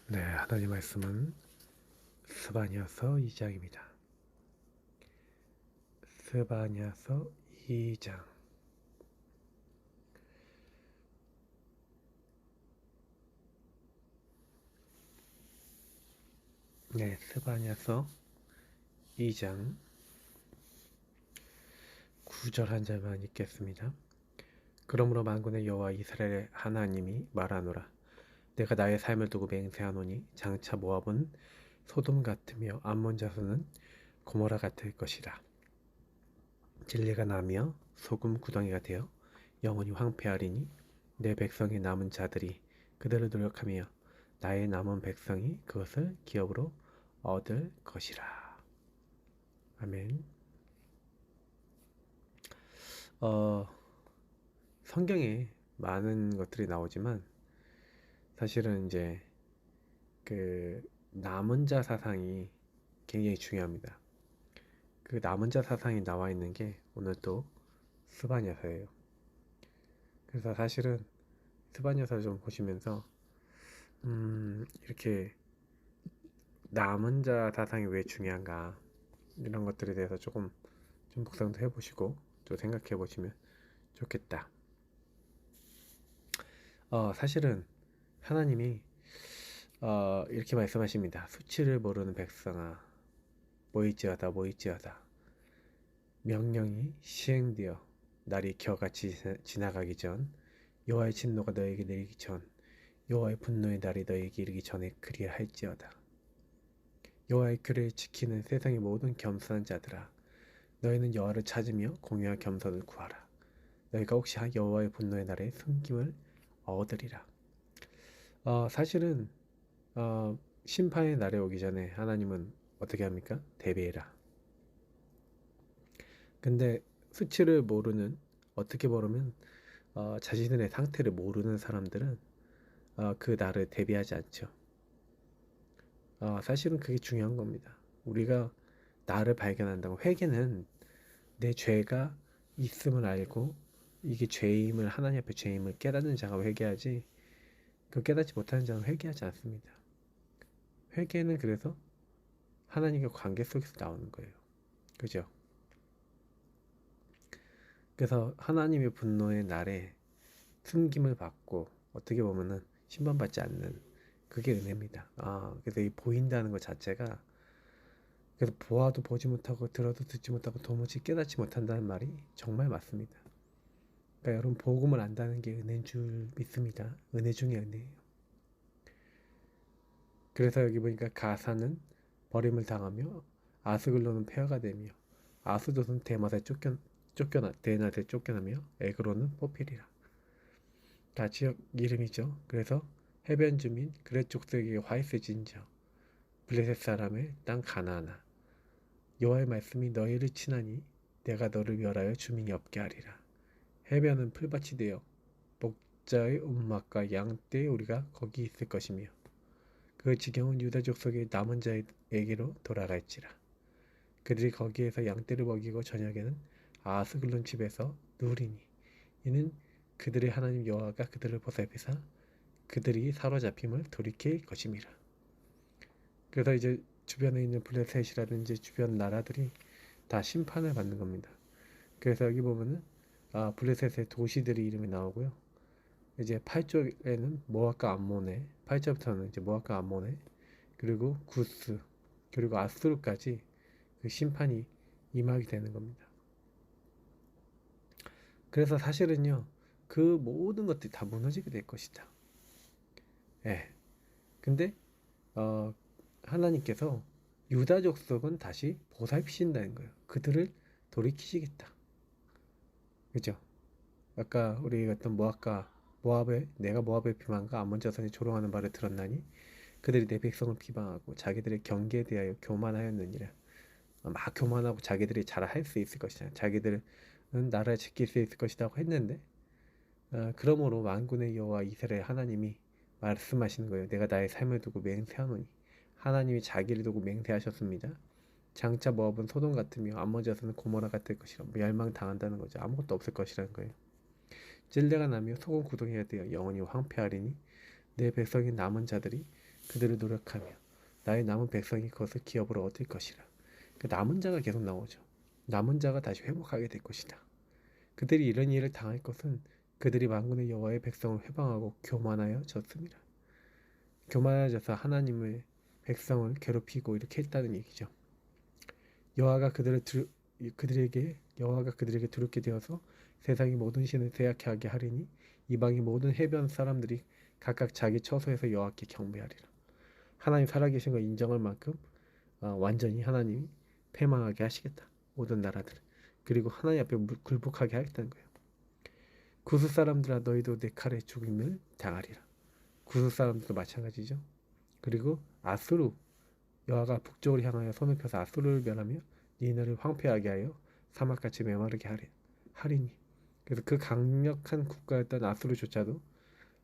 네, 하나님 말씀은 스바냐서 2장입니다. 스바냐서 2장. 네, 스바냐서 2장 9절 한 절만 읽겠습니다. 그러므로 만군의 여호와 이스라엘의 하나님이 말하노라. 내가 나의 삶을 두고 맹세하노니 장차 모압은 소돔 같으며 암몬 자손은 고모라 같을 것이라. 진리가 나며 소금 구덩이가 되어 영원히 황폐하리니 내 백성의 남은 자들이 그들을 노력하며 나의 남은 백성이 그것을 기업으로 얻을 것이라. 아멘. 성경에 많은 것들이 나오지만 사실은 이제 그 남은 자 사상이 굉장히 중요합니다. 그 남은 자 사상이 나와 있는 게 오늘 또 스바냐서예요. 그래서 사실은 스바냐서를 좀 보시면서 이렇게 남은 자 사상이 왜 중요한가 이런 것들에 대해서 조금 좀 묵상도 해보시고 또 생각해 보시면 좋겠다. 사실은 하나님이 이렇게 말씀하십니다. 수치를 모르는 백성아 모일지어다 모일지어다. 명령이 시행되어 날이 겨같이 지나가기 전 여호와의 진노가 너에게 내리기 전 여호와의 분노의 날이 너에게 이르기 전에 그리할지어다. 여호와의 규례를 지키는 세상의 모든 겸손한 자들아 너희는 여호와를 찾으며 공의와 겸손을 구하라. 너희가 혹시 여호와의 분노의 날에 숨김을 얻으리라. 사실은 심판의 날에 오기 전에 하나님은 어떻게 합니까? 대비해라. 근데 수치를 모르는 어떻게 모르면 자신의 상태를 모르는 사람들은 그 날을 대비하지 않죠. 사실은 그게 중요한 겁니다. 우리가 나를 발견한다고 회개는 내 죄가 있음을 알고 이게 죄임을 하나님 앞에 죄임을 깨닫는 자가 회개하지 그 깨닫지 못하는 자는 회개하지 않습니다. 회개는 그래서 하나님과 관계 속에서 나오는 거예요. 그죠? 그래서 하나님의 분노의 날에 숨김을 받고 어떻게 보면은 심판받지 않는 그게 은혜입니다. 그래서 이 보인다는 것 자체가 그래서 보아도 보지 못하고 들어도 듣지 못하고 도무지 깨닫지 못한다는 말이 정말 맞습니다. 그러니까 여러분 복음을 안다는 게 은혜인 줄 믿습니다. 은혜 중에 은혜예요. 그래서 여기 보니까 가사는 버림을 당하며 아스글로는 폐허가 되며 아스돗은 대낮에 쫓겨나며 에그로는 뽑히리라. 다 지역 이름이죠. 그래서 해변 주민 그렛 족속에게 화이스진저 블레셋 사람의 땅 가나안아 여호와의 말씀이 너희를 치나니 내가 너를 멸하여 주민이 없게 하리라. 해변은 풀밭이 되어 목자의 움막과 양떼의 우리가 거기 있을 것이며 그 지경은 유다 족속의 남은 자에게로 돌아갈지라. 그들이 거기에서 양떼를 먹이고 저녁에는 아스글론 집에서 누리니 이는 그들의 하나님 여호와가 그들을 보살피사 그들이 사로잡힘을 돌이킬 것임이라. 그래서 이제 주변에 있는 블레셋이라든지 주변 나라들이 다 심판을 받는 겁니다. 그래서 여기 보면은 블레셋의 도시들이 이름이 나오고요. 이제 8쪽에는 모압과 암몬에 8절부터는 이제 모압과 암몬에 그리고 구스 그리고 아수르까지 그 심판이 임하게 되는 겁니다. 그래서 사실은요 그 모든 것들이 다 무너지게 될 것이다. 예. 근데 하나님께서 유다 족속은 다시 보살피신다는 거예요. 그들을 돌이키시겠다. 그죠? 아까 우리 어떤 모압의 내가 모압의 비방과 암몬 자손이 조롱하는 바를 들었나니 그들이 내 백성을 비방하고 자기들의 경계에 대하여 교만하였느니라. 막 교만하고 자기들이 잘 할 수 있을 것이다. 자기들은 나라를 지킬 수 있을 것이라고 했는데 그러므로 만군의 여호와 이스라엘 하나님이 말씀하시는 거예요. 내가 나의 삶을 두고 맹세하노니 하나님이 자기를 두고 맹세하셨습니다. 장차 모압은 소돔 같으며 암몬 자손은 고모라 같을 것이라 멸망당한다는 거죠. 아무것도 없을 것이라는 거예요. 찔레가 나며 소금 구덩이가 되어 영원히 황폐하리니 내 백성인 남은 자들이 그들을 노력하며 나의 남은 백성이 그것을 기업으로 얻을 것이라. 그 남은 자가 계속 나오죠. 남은 자가 다시 회복하게 될 것이다. 그들이 이런 일을 당할 것은 그들이 만군의 여호와의 백성을 회방하고 교만하여졌습니다. 교만해져서 하나님의 백성을 괴롭히고 이렇게 했다는 얘기죠. 여호와가 그들에게 두렵게 되어서 세상의 모든 신을 세약하게 하리니 이방의 모든 해변 사람들이 각각 자기 처소에서 여호와께 경배하리라. 하나님 살아계신 걸 인정할 만큼 완전히 하나님이 패망하게 하시겠다. 모든 나라들. 그리고 하나님 앞에 굴복하게 하겠다는 거예요. 구스 사람들아 너희도 내 칼에 죽임을 당하리라. 구스 사람들도 마찬가지죠. 그리고 아수르 여호와가 북쪽으로 향하여 손을 펴서 아수르를 멸하며 니네를 황폐하게 하여 사막같이 메마르게 하리니. 그래서 그 강력한 국가였던 아수르조차도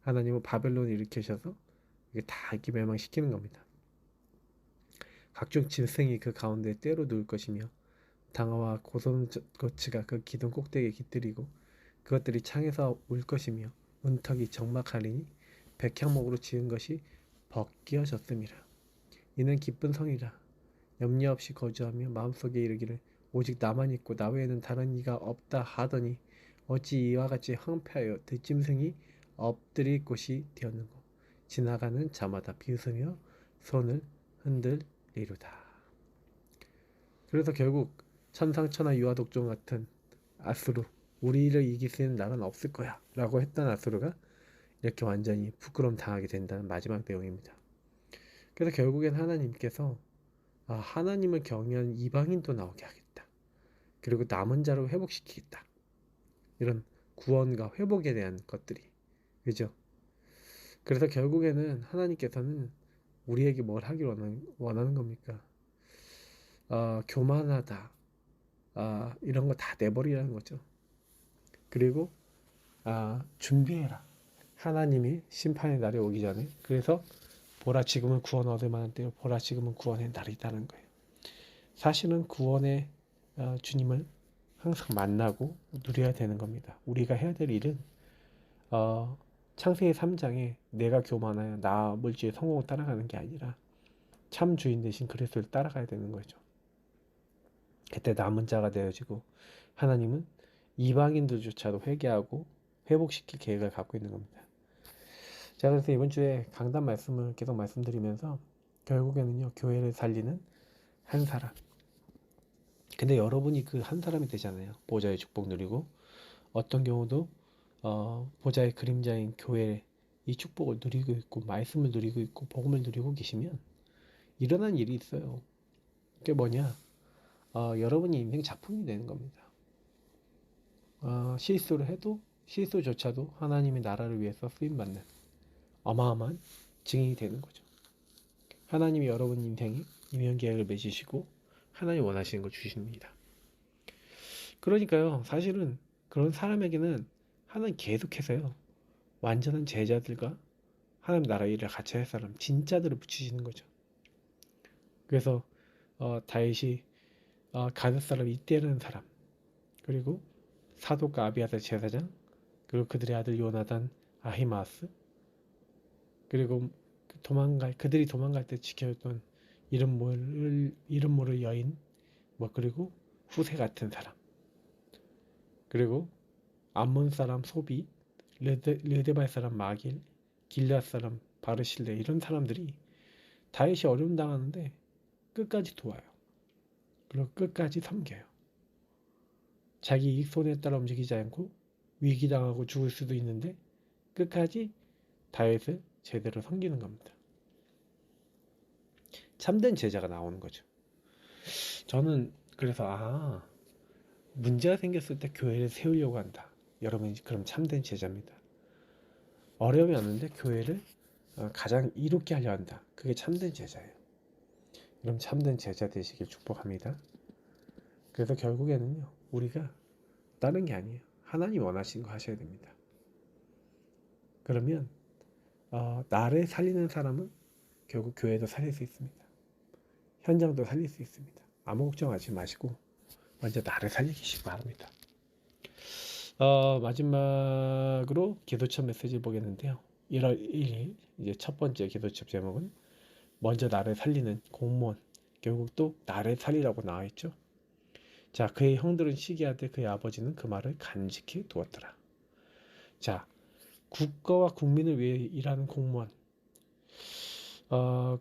하나님은 바벨론을 일으키셔서 이게 다 이렇게 멸망시키는 겁니다. 각종 짐승이 그 가운데 때로 누울 것이며 당화와 고소고치가 그 기둥 꼭대기에 깃들이고 그것들이 창에서 울 것이며 문턱이 적막하리니 백향목으로 지은 것이 벗겨졌음이라. 이는 기쁜 성이라. 염려 없이 거주하며 마음속에 이르기를 오직 나만 있고 나 외에는 다른 이가 없다 하더니 어찌 이와 같이 황폐하여 들짐승이 엎드릴 곳이 되었는고. 지나가는 자마다 비웃으며 손을 흔들리로다. 그래서 결국 천상천하 유아독종 같은 아수르, 우리를 이길 수 있는 나라는 없을 거야 라고 했던 아수르가 이렇게 완전히 부끄러움 당하게 된다는 마지막 내용입니다. 그래서 결국엔 하나님께서 하나님을 경외하는 이방인도 나오게 하겠다. 그리고 남은 자를 회복시키겠다. 이런 구원과 회복에 대한 것들이, 그죠? 그래서 결국에는 하나님께서는 우리에게 뭘 하길 원하는 겁니까? 교만하다, 이런 거 다 내버리라는 거죠. 그리고 준비해라. 하나님이 심판의 날이 오기 전에. 그래서 보라 지금은 구원 얻을 만한 때요, 보라 지금은 구원의 날이 있다는 거예요. 사실은 구원의 주님을 항상 만나고 누려야 되는 겁니다. 우리가 해야 될 일은 창세기 3장에 내가 교만하여 나 물질의 성공을 따라가는 게 아니라 참 주인 되신 그리스도를 따라가야 되는 거죠. 그때 남은 자가 되어지고 하나님은 이방인들조차도 회개하고 회복시킬 계획을 갖고 있는 겁니다. 자, 그래서 이번 주에 강단 말씀을 계속 말씀드리면서 결국에는요, 교회를 살리는 한 사람. 근데 여러분이 그 한 사람이 되잖아요. 보좌의 축복 누리고 어떤 경우도 보좌의 그림자인 교회 이 축복을 누리고 있고 말씀을 누리고 있고 복음을 누리고 계시면 일어난 일이 있어요. 그게 뭐냐? 여러분이 인생 작품이 되는 겁니다. 실수를 해도 실수조차도 하나님의 나라를 위해서 쓰임받는 어마어마한 증인이 되는 거죠. 하나님이 여러분 인생에 인연계약을 맺으시고 하나님 원하시는 걸 주십니다. 그러니까요, 사실은 그런 사람에게는 하나님 계속해서요, 완전한 제자들과 하나님 나라 일을 같이 할 사람, 진짜들을 붙이시는 거죠. 그래서 다윗이 가드 사람 이때라는 사람, 그리고 사독과 아비아살 제사장, 그리고 그들의 아들 요나단, 아히마스, 그리고 그들이 도망갈 때 지켜줬던 이름 모를 여인, 그리고 후세 같은 사람, 그리고 암몬 사람 소비, 르데발 사람 마길, 길앗 사람 바르실레, 이런 사람들이 다윗이 어려움 당하는데 끝까지 도와요. 그리고 끝까지 섬겨요. 자기 이익 손에 따라 움직이지 않고 위기당하고 죽을 수도 있는데 끝까지 다윗을 제대로 섬기는 겁니다. 참된 제자가 나오는 거죠. 저는 그래서 문제가 생겼을 때 교회를 세우려고 한다. 여러분이 그럼 참된 제자입니다. 어려움이 없는데 교회를 가장 이롭게 하려 한다. 그게 참된 제자예요. 그럼 참된 제자 되시길 축복합니다. 그래서 결국에는요, 우리가 다른 게 아니에요. 하나님 원하시는 거 하셔야 됩니다. 그러면 나를 살리는 사람은 결국 교회도 살릴 수 있습니다. 현장도 살릴 수 있습니다. 아무 걱정하지 마시고 먼저 나를 살리시기 바랍니다. 마지막으로 기도처 메시지를 보겠는데요. 1월 1일 이제 첫 번째 기도책 제목은 먼저 나를 살리는 공무원. 결국 또 나를 살리라고 나와 있죠. 자, 그의 형들은 시기하되 그의 아버지는 그 말을 간직히 두었더라. 자, 국가와 국민을 위해 일하는 공무원.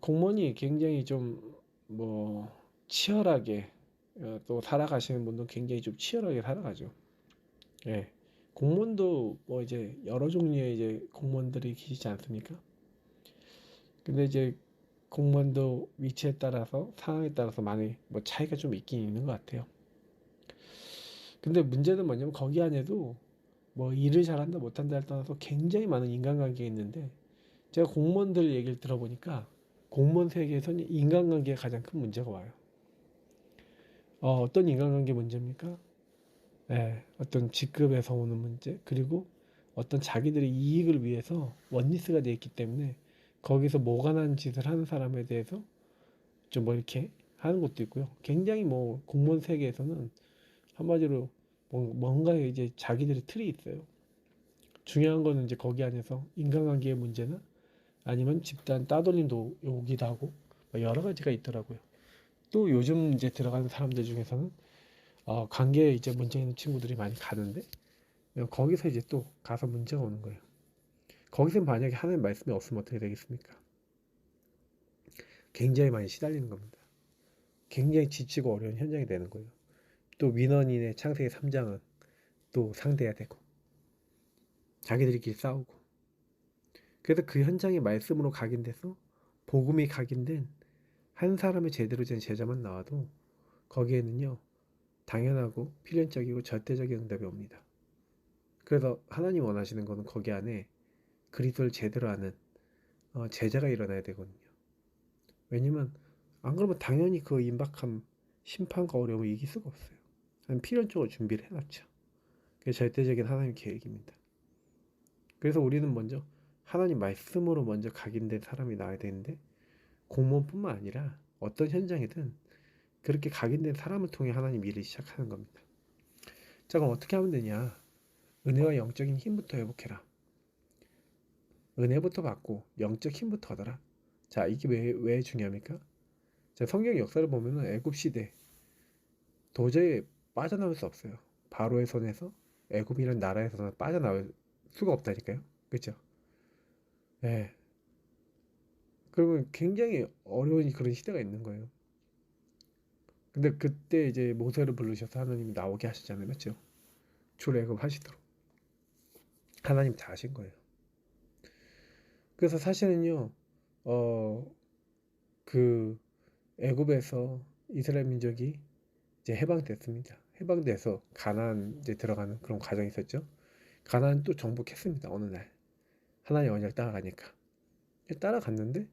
공무원이 굉장히 좀 뭐 치열하게 또 살아가시는 분도 굉장히 좀 치열하게 살아가죠. 예. 공무원도 뭐 이제 여러 종류의 이제 공무원들이 계시지 않습니까? 근데 이제 공무원도 위치에 따라서 상황에 따라서 많이 뭐 차이가 좀 있긴 있는 것 같아요. 근데 문제는 뭐냐면 거기 안에도 뭐 일을 잘한다 못한다를 떠나서 굉장히 많은 인간관계가 있는데 제가 공무원들 얘기를 들어보니까 공무원 세계에서는 인간관계가 가장 큰 문제가 와요. 어떤 인간관계 문제입니까? 네, 어떤 직급에서 오는 문제, 그리고 어떤 자기들의 이익을 위해서 원리스가 되어 있기 때문에 거기서 모관한 짓을 하는 사람에 대해서 좀 뭐 이렇게 하는 것도 있고요. 굉장히 뭐 공무원 세계에서는 한마디로 뭔가에 이제 자기들의 틀이 있어요. 중요한 거는 이제 거기 안에서 인간관계의 문제나 아니면 집단 따돌림 오기도 하고 뭐 여러 가지가 있더라고요. 또 요즘 이제 들어가는 사람들 중에서는 관계에 이제 문제 있는 친구들이 많이 가는데 거기서 이제 또 가서 문제가 오는 거예요. 거기서 만약에 하나님 말씀이 없으면 어떻게 되겠습니까? 굉장히 많이 시달리는 겁니다. 굉장히 지치고 어려운 현장이 되는 거예요. 또 민원인의 창세기 3장은 또 상대해야 되고 자기들끼리 싸우고 그래서 그 현장이 말씀으로 각인돼서 복음이 각인된 한 사람의 제대로 된 제자만 나와도 거기에는요 당연하고 필연적이고 절대적인 응답이 옵니다. 그래서 하나님 원하시는 거는 거기 안에 그리스도를 제대로 아는 제자가 일어나야 되거든요. 왜냐면 안 그러면 당연히 그 임박한 심판과 어려움을 이길 수가 없어요. 필연적으로 준비를 해놨죠. 그게 절대적인 하나님 계획입니다. 그래서 우리는 먼저 하나님 말씀으로 먼저 각인된 사람이 나와야 되는데 공무원뿐만 아니라 어떤 현장이든 그렇게 각인된 사람을 통해 하나님 일을 시작하는 겁니다. 자, 그럼 어떻게 하면 되냐? 은혜와 영적인 힘부터 회복해라. 은혜부터 받고 영적 힘부터 얻어라. 자, 이게 왜 중요합니까? 자, 성경 역사를 보면은 애굽 시대 도저히 빠져나올 수 없어요. 바로의 손에서 애굽이라는 나라에서는 빠져나올 수가 없다니까요. 그렇죠? 네. 그러면 굉장히 어려운 그런 시대가 있는 거예요. 근데 그때 이제 모세를 부르셔서 하나님이 나오게 하시잖아요. 맞죠? 출애굽 하시도록. 하나님 다 하신 거예요. 그래서 사실은요, 어, 그 애굽에서 이스라엘 민족이 이제 해방됐습니다. 해방돼서 가나안 이제 들어가는 그런 과정이 있었죠. 가나안 또 정복했습니다. 어느 날 하나님 언약을 따라가니까 따라갔는데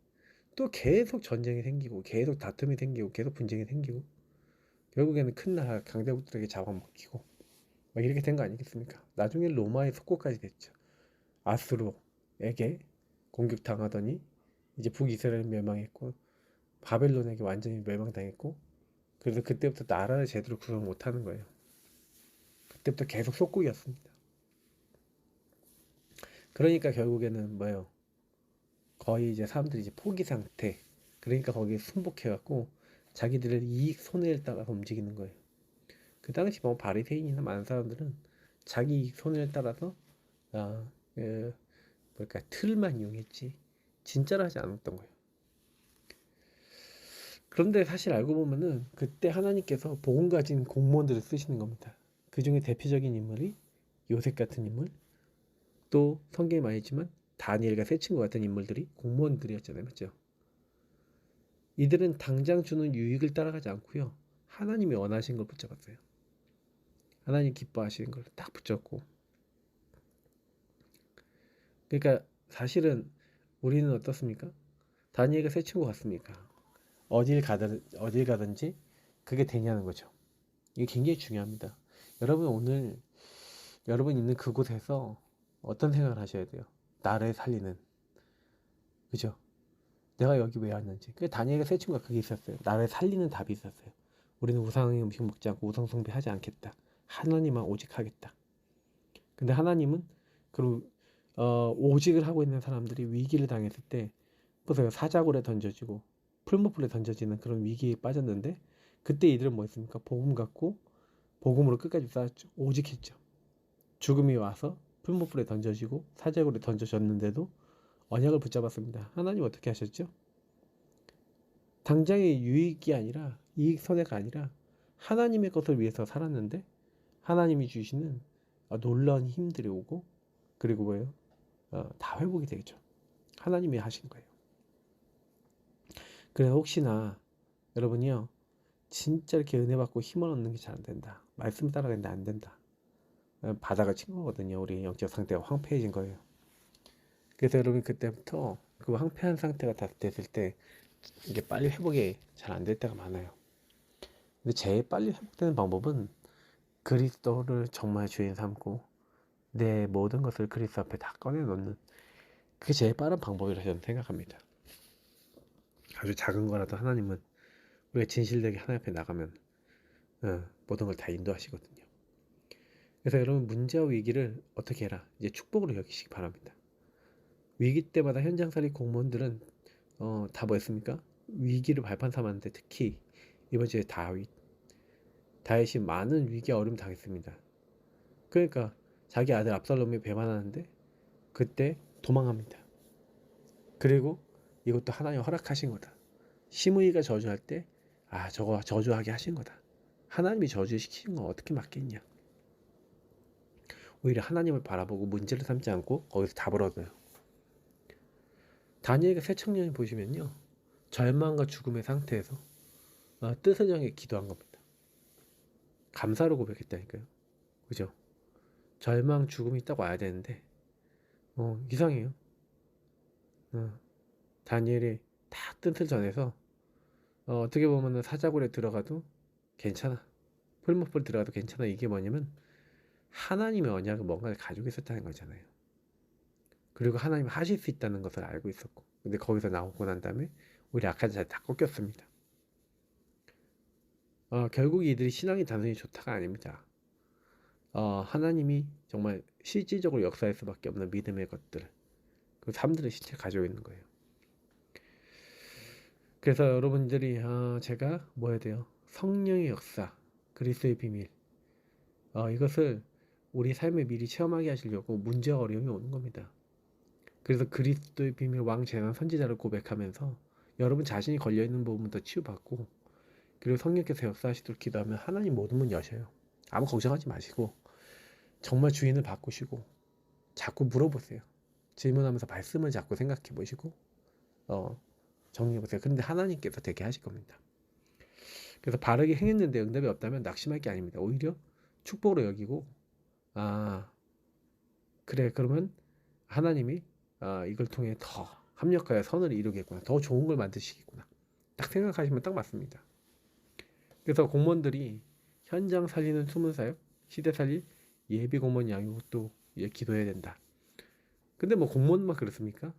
또 계속 전쟁이 생기고 계속 다툼이 생기고 계속 분쟁이 생기고 결국에는 큰 나라 강대국들에게 잡아먹히고 막 이렇게 된 거 아니겠습니까? 나중에 로마의 속국까지 됐죠. 아수르에게 공격당하더니 이제 북이스라엘 멸망했고 바벨론에게 완전히 멸망당했고 그래서 그때부터 나라를 제대로 구성 못하는 거예요. 그때부터 계속 속국이었습니다. 그러니까 결국에는 뭐예요? 거의 이제 사람들이 이제 포기 상태. 그러니까 거기에 순복해갖고 자기들의 이익 손해를 따라서 움직이는 거예요. 그 당시 뭐 바리새인이나 많은 사람들은 자기 이익 손해를 따라서 아, 뭘까 틀만 이용했지 진짜로 하지 않았던 거예요. 그런데 사실 알고 보면은 그때 하나님께서 복음 가진 공무원들을 쓰시는 겁니다. 그 중에 대표적인 인물이 요셉 같은 인물, 또 성경에 많이 있지만 다니엘과 세 친구 같은 인물들이 공무원들이었잖아요. 맞죠? 이들은 당장 주는 유익을 따라가지 않고요. 하나님이 원하신 걸 붙잡았어요. 하나님 기뻐하시는 걸 딱 붙잡고. 그러니까 사실은 우리는 어떻습니까? 다니엘과 세 친구 같습니까? 어딜 가든지 그게 되냐는 거죠. 이게 굉장히 중요합니다. 여러분 오늘 여러분 있는 그곳에서 어떤 생각을 하셔야 돼요? 나를 살리는. 그죠? 내가 여기 왜 왔는지. 그 다니엘과 세 친구가 그게 있었어요. 나를 살리는 답이 있었어요. 우리는 우상의 음식 먹지 않고 우상 숭배하지 않겠다. 하나님만 오직 하겠다. 근데 하나님은 그리고 오직을 하고 있는 사람들이 위기를 당했을 때 보세요. 사자굴에 던져지고 풀무불에 던져지는 그런 위기에 빠졌는데 그때 이들은 뭐 했습니까? 복음 갖고 복음으로 끝까지 싸웠죠. 오직했죠. 죽음이 와서 풀무불에 던져지고 사자굴에 던져졌는데도 언약을 붙잡았습니다. 하나님 어떻게 하셨죠? 당장의 유익이 아니라 이익 손해가 아니라 하나님의 것을 위해서 살았는데 하나님이 주시는 놀라운 힘들이 오고 그리고 뭐예요? 다 회복이 되겠죠. 하나님이 하신 거예요. 그래서 혹시나 여러분이요 진짜 이렇게 은혜 받고 힘을 얻는 게 잘 안 된다. 말씀 따라가는데 안 된다. 바다가 친 거거든요. 우리 영적 상태가 황폐해진 거예요. 그래서 여러분 그때부터 그 황폐한 상태가 다 됐을 때 이게 빨리 회복이 잘 안 될 때가 많아요. 근데 제일 빨리 회복되는 방법은 그리스도를 정말 주인 삼고 내 모든 것을 그리스도 앞에 다 꺼내놓는 그게 제일 빠른 방법이라 저는 생각합니다. 아주 작은 거라도 하나님은 우리가 진실되게 하나님 앞에 나가면 모든 걸 다 인도하시거든요. 그래서 여러분 문제와 위기를 어떻게 해라? 이제 축복으로 여기시기 바랍니다. 위기 때마다 현장살이 공무원들은 다 뭐였습니까? 위기를 발판 삼았는데 특히 이번 주에 다윗이 많은 위기 어려움 당했습니다. 그러니까 자기 아들 압살롬이 배반하는데 그때 도망합니다. 그리고 이것도 하나님 허락하신 거다. 시므이가 저주할 때 저거 저주하게 하신 거다. 하나님이 저주시키는 건 어떻게 막겠냐. 오히려 하나님을 바라보고 문제를 삼지 않고 거기서 답을 얻어요. 다니엘과 새 청년이 보시면요. 절망과 죽음의 상태에서 뜻을 정해 기도한 겁니다. 감사로 고백했다니까요. 그죠? 절망, 죽음이 딱 와야 되는데 이상해요. 다니엘이 딱 뜻을 전해서 어떻게 보면 사자굴에 들어가도 괜찮아. 풀무불 들어가도 괜찮아. 이게 뭐냐면 하나님의 언약을 뭔가를 가지고 있었다는 거잖아요. 그리고 하나님 하실 수 있다는 것을 알고 있었고 근데 거기서 나오고 난 다음에 우리 악한 자들 다 꺾였습니다. 결국 이들이 신앙이 단순히 좋다가 아닙니다. 하나님이 정말 실질적으로 역사할 수밖에 없는 믿음의 것들 그 삶들을 실제 가지고 있는 거예요. 그래서 여러분들이 제가 뭐 해야 돼요? 성령의 역사, 그리스도의 비밀 이것을 우리 삶에 미리 체험하게 하시려고 문제와 어려움이 오는 겁니다. 그래서 그리스도의 비밀 왕재난 선지자를 고백하면서 여러분 자신이 걸려있는 부분부터 치유받고 그리고 성령께서 역사하시도록 기도하면 하나님 모든 문 여셔요. 아무 걱정하지 마시고 정말 주인을 바꾸시고 자꾸 물어보세요. 질문하면서 말씀을 자꾸 생각해 보시고 정리해 보세요. 그런데 하나님께서 되게 하실 겁니다. 그래서 바르게 행했는데 응답이 없다면 낙심할 게 아닙니다. 오히려 축복으로 여기고 그래 그러면 하나님이 이걸 통해 더 합력하여 선을 이루겠구나. 더 좋은 걸 만드시겠구나. 딱 생각하시면 딱 맞습니다. 그래서 공무원들이 현장 살리는 숨은 사역, 시대 살릴 예비 공무원 양육도 기도해야 된다. 근데 뭐 공무원만 그렇습니까?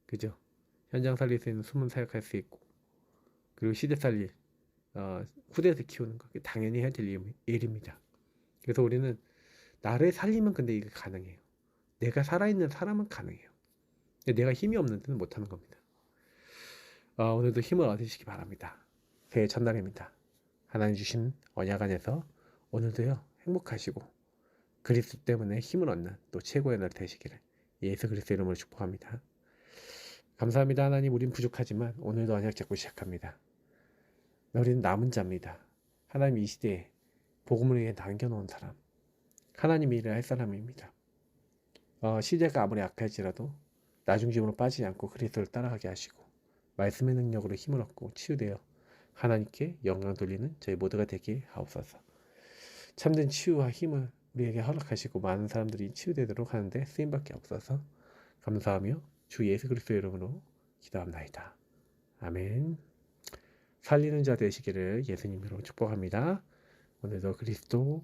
그죠? 현장 살릴 수 있는 숨은 사역할 수 있고 그리고 시대 살릴 후대들 키우는 거 당연히 해야 될 일입니다. 그래서 우리는 나를 살리면 근데 이게 가능해요. 내가 살아있는 사람은 가능해요. 내가 힘이 없는 데는 못하는 겁니다. 오늘도 힘을 얻으시기 바랍니다. 새해 첫날입니다. 하나님 주신 언약 안에서 오늘도요 행복하시고 그리스도 때문에 힘을 얻는 또 최고의 날 되시기를 예수 그리스도 이름으로 축복합니다. 감사합니다. 하나님 우린 부족하지만 오늘도 언약 잡고 시작합니다. 우리는 남은 자입니다. 하나님 이 시대에 복음을 위해 남겨놓은 사람 하나님이 일을 할 사람입니다. 시대가 아무리 악할지라도 나중짐으로 빠지지 않고 그리스도를 따라가게 하시고 말씀의 능력으로 힘을 얻고 치유되어 하나님께 영광 돌리는 저희 모두가 되게 하옵소서. 참된 치유와 힘을 우리에게 허락하시고 많은 사람들이 치유되도록 하는데 쓰임받게 없어서 감사하며 주 예수 그리스도 이름으로 기도합나이다. 아멘. 살리는 자 되시기를 예수님으로 축복합니다. 오늘도 그리스도